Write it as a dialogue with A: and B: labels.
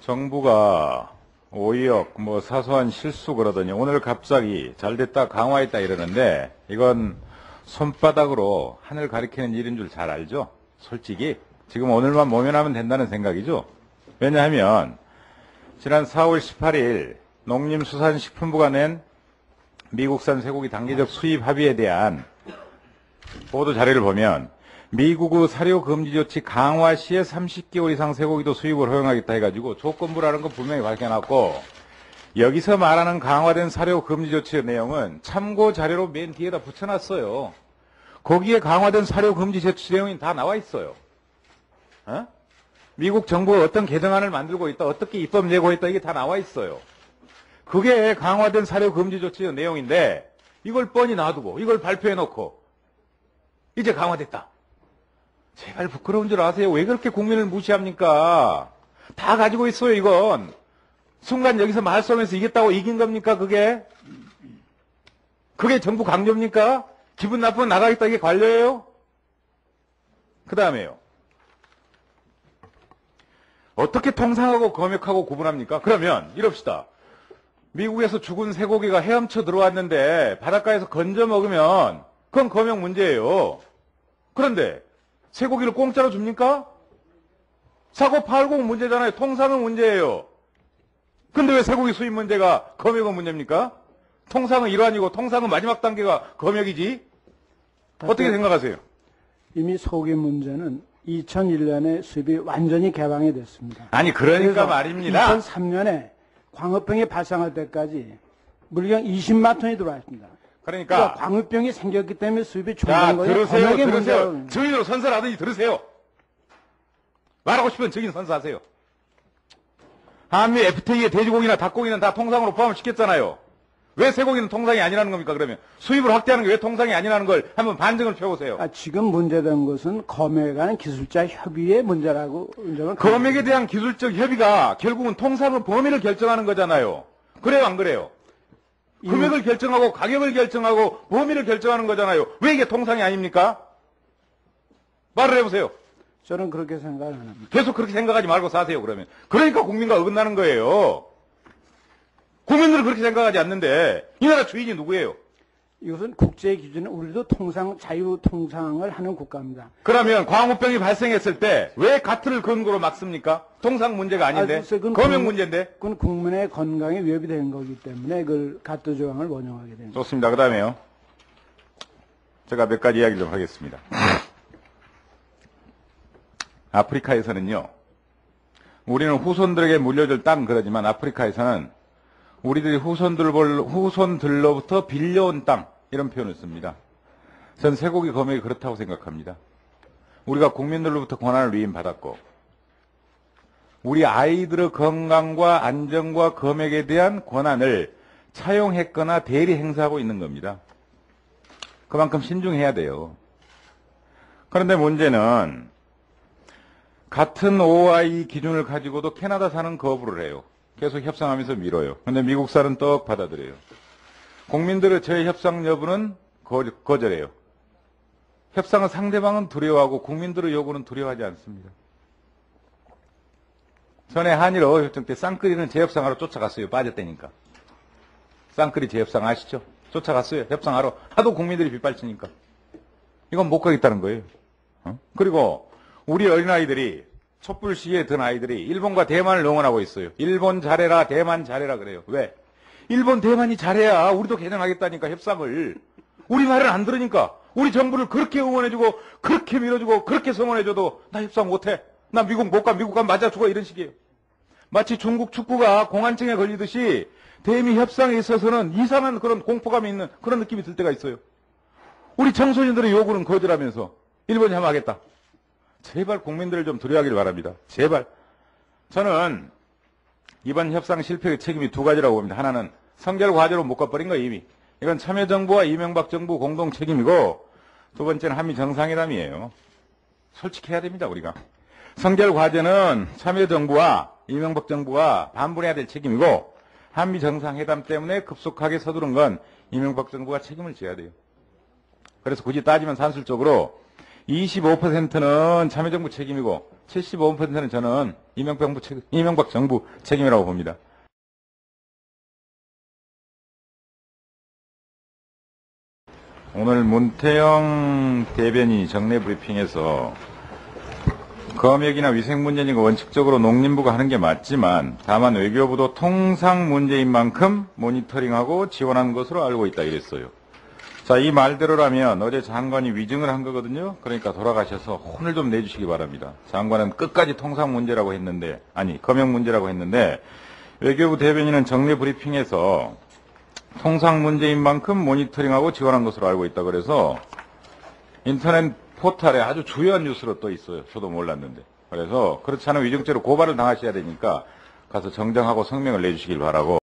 A: 정부가 오역, 사소한 실수 그러더니 오늘 갑자기 잘됐다, 강화했다 이러는데 이건 손바닥으로 하늘 가리키는 일인 줄 잘 알죠? 솔직히 지금 오늘만 모면하면 된다는 생각이죠? 왜냐하면 지난 4월 18일 농림수산식품부가 낸 미국산 쇠고기 단계적 수입 합의에 대한 보도 자료를 보면 미국의 사료 금지 조치 강화 시에 30개월 이상 쇠고기도 수입을 허용하겠다 해가지고 조건부라는 건 분명히 밝혀놨고, 여기서 말하는 강화된 사료 금지 조치의 내용은 참고 자료로 맨 뒤에다 붙여놨어요. 거기에 강화된 사료 금지 조치 내용이 다 나와 있어요. 미국 정부가 어떤 개정안을 만들고 있다, 어떻게 입법 내고 있다, 이게 다 나와 있어요. 그게 강화된 사료 금지 조치의 내용인데 이걸 뻔히 놔두고 이걸 발표해놓고 이제 강화됐다. 제발 부끄러운 줄 아세요. 왜 그렇게 국민을 무시합니까? 다 가지고 있어요, 이건. 순간 여기서 말싸움에서 이겼다고 이긴 겁니까, 그게? 그게 정부 강조입니까? 기분 나쁘면 나가겠다, 이게 관료예요? 그 다음에요. 어떻게 통상하고 검역하고 구분합니까? 그러면 이럽시다. 미국에서 죽은 쇠고기가 헤엄쳐 들어왔는데 바닷가에서 건져 먹으면 그건 검역 문제예요. 그런데 쇠고기를 공짜로 줍니까? 사고 팔고 문제잖아요. 통상은 문제예요. 근데 왜 쇠고기 수입 문제가 검역은 문제입니까? 통상은 일환이고 통상은 마지막 단계가 검역이지. 어떻게 생각하세요?
B: 이미 소고기 문제는 2001년에 수입이 완전히 개방이 됐습니다.
A: 아니 그러니까 말입니다.
B: 2003년에 광우병이 발생할 때까지 물량 20만 톤이 들어왔습니다.
A: 그러니까
B: 광우병이 생겼기 때문에 수입이
A: 자,
B: 줄어든 거예요.
A: 들으세요. 증인으로 선서하든지 들으세요. 말하고 싶으면 증인 선서하세요. 한미 FTA에 돼지고기나 닭고기는 다 통상으로 포함시켰잖아요. 왜 쇠고기는 통상이 아니라는 겁니까, 그러면? 수입을 확대하는 게 왜 통상이 아니라는 걸 한번 반증을 펴보세요.
B: 지금 문제된 것은 검역에 관한 기술자 협의의 문제라고.
A: 검역에 대한 기술적 협의가 결국은 통상의 범위를 결정하는 거잖아요. 그래요, 안 그래요? 금액을 결정하고 가격을 결정하고 범위를 결정하는 거잖아요. 왜 이게 통상이 아닙니까? 말을 해보세요.
B: 저는 그렇게 생각을 안 합니다.
A: 계속 그렇게 생각하지 말고 사세요, 그러면. 그러니까 국민과 어긋나는 거예요. 국민들은 그렇게 생각하지 않는데 이 나라 주인이 누구예요?
B: 이것은 국제 기준은 우리도 통상, 자유 통상을 하는 국가입니다.
A: 그러면 광우병이 발생했을 때 왜 가트를 근거로 막습니까? 통상 문제가 아닌데, 검역 문제인데.
B: 그건 국민의 건강에 위협이 되는 거기 때문에 그걸 가트 조항을 원용하게 됩니다.
A: 좋습니다. 그 다음에요. 제가 몇 가지 이야기 좀 하겠습니다. 아프리카에서는요, 우리는 후손들에게 물려줄 땅 그러지만 아프리카에서는 우리들이 후손들로부터 빌려온 땅, 이런 표현을 씁니다. 전 쇠고기 검역이 그렇다고 생각합니다. 우리가 국민들로부터 권한을 위임받았고, 우리 아이들의 건강과 안전과 검역에 대한 권한을 차용했거나 대리 행사하고 있는 겁니다. 그만큼 신중해야 돼요. 그런데 문제는 같은 OI 기준을 가지고도 캐나다산은 거부를 해요. 계속 협상하면서 미뤄요. 그런데 미국산은 떡 받아들여요. 국민들의 저의 협상 여부는 거절해요. 협상은 상대방은 두려워하고 국민들의 요구는 두려워하지 않습니다. 전에 한일 어협정 때 쌍끌이는 재협상하러 쫓아갔어요. 빠졌다니까. 쌍끌이 재협상 아시죠? 쫓아갔어요. 협상하러. 하도 국민들이 빗발치니까. 이건 못 가겠다는 거예요. 그리고 우리 어린아이들이 촛불 시위에 든 아이들이 일본과 대만을 응원하고 있어요. 일본 잘해라, 대만 잘해라 그래요. 왜? 일본, 대만이 잘해야 우리도 개정하겠다니까, 협상을. 우리 말을 안 들으니까. 우리 정부를 그렇게 응원해주고 그렇게 밀어주고 그렇게 성원해줘도 나 협상 못해. 나 미국 못 가. 미국 가면 맞아 죽어. 이런 식이에요. 마치 중국 축구가 공안증에 걸리듯이 대미 협상에 있어서는 이상한 그런 공포감이 있는 그런 느낌이 들 때가 있어요. 우리 청소년들의 요구는 거절하면서 일본이 하면 하겠다. 제발 국민들을 좀 두려워하길 바랍니다. 제발. 저는 이번 협상 실패의 책임이 두 가지라고 봅니다. 하나는 성결 과제로 묶어버린 거예요, 이미. 이건 참여정부와 이명박 정부 공동 책임이고, 두 번째는 한미 정상회담이에요. 솔직해야 됩니다, 우리가. 성결 과제는 참여정부와 이명박 정부가 반분해야 될 책임이고, 한미 정상회담 때문에 급속하게 서두른 건 이명박 정부가 책임을 져야 돼요. 그래서 굳이 따지면 산술적으로 25%는 참여정부 책임이고 75%는 저는 이명박 정부 책임이라고 봅니다. 오늘 문태영 대변인이 정례 브리핑에서 검역이나 위생 문제니까 원칙적으로 농림부가 하는 게 맞지만 다만 외교부도 통상 문제인 만큼 모니터링하고 지원한 것으로 알고 있다 이랬어요. 자, 이 말대로라면 어제 장관이 위증을 한 거거든요. 그러니까 돌아가셔서 혼을 좀 내주시기 바랍니다. 장관은 끝까지 통상 문제라고 했는데, 아니 검역 문제라고 했는데 외교부 대변인은 정례 브리핑에서 통상 문제인 만큼 모니터링하고 지원한 것으로 알고 있다 그래서 인터넷 포털에 아주 주요한 뉴스로 떠 있어요. 저도 몰랐는데. 그래서 그렇지 않으면 위증죄로 고발을 당하셔야 되니까 가서 정정하고 성명을 내주시길 바라고.